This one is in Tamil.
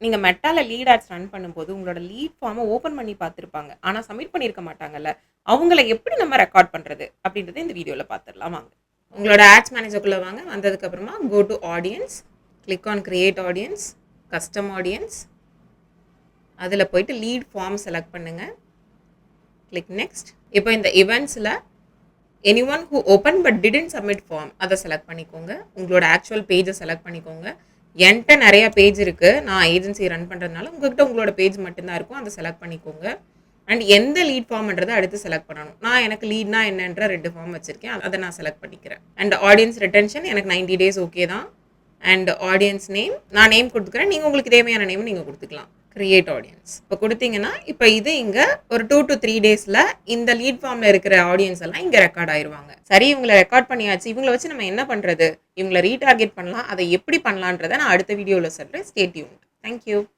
நீங்க மெட்டால லீட் ஆட்ஸ் ரன் பண்ணும்போது, உங்களோட லீட் ஃபார்ம ஓப்பன் பண்ணி பார்த்திருப்பாங்க. ஆனா சப்மிட் பண்ணியிருக்க மாட்டாங்கல்ல. அவங்கள எப்படி நம்ம ரெக்கார்ட் பண்றது? அப்படின்றத இந்த வீடியோல பார்த்துடலாம் வாங்க. உங்களோட ஆட்ஸ் மேனேஜருக்குள்ள வாங்க. வந்ததுக்கு அப்புறமா go to audience, click on create audience, custom audience. அதுல போயிட்டு லீட் ஃபார்ம் செலக்ட் பண்ணுங்க. Click next. இப்போ இந்த இவெண்ட்ஸ்ல anyone who opened but didn't submit form அதை செலக்ட் பண்ணிக்கோங்க. உங்களோட ஆக்சுவல் பேஜை செலக்ட் பண்ணிக்கோங்க. என்கிட்ட நிறைய பேஜ் இருக்கு. நான் ஏஜென்சி ரன் பண்றதுனால உங்ககிட்ட உங்களோட பேஜ் மட்டும்தான் இருக்கும். அதை செலக்ட் பண்ணிக்கோங்க. அண்ட் எந்த லீட் ஃபார்ம்ன்றதை அடுத்து செலக்ட் பண்ணணும். நான் எனக்கு லீட்னா என்னன்ற 2 ஃபார்ம் வச்சிருக்கேன். அதை நான் செலக்ட் பண்ணிக்கிறேன். அண்ட் ஆடியன்ஸ் ரிட்டென்ஷன் எனக்கு 90 days ஓகே தான். அண்ட் ஆடியன்ஸ் நேம் நான் நேம் கொடுத்துக்கிறேன். நீங்கள் உங்களுக்கு தேவையான நேம் நீங்கள் கொடுத்துக்கலாம். கிரியேட் ஆடியன்ஸ் இப்போ கொடுத்தீங்கன்னா இப்போ இது இங்கே ஒரு 2 to 3 daysல இந்த லீட் ஃபார்ம்ல இருக்கிற ஆடியன்ஸ் எல்லாம் இங்கே ரெக்கார்ட் ஆயிருவாங்க. சரி, இவங்களை ரெக்கார்ட் பண்ணியாச்சு. இவங்களை வச்சு நம்ம என்ன பண்றது? இவங்களை ரீடார்கெட் பண்ணலாம். அதை எப்படி பண்ணலான்றதை நான் அடுத்த வீடியோவில் சொல்றேன். Stay tuned. தேங்க்யூ.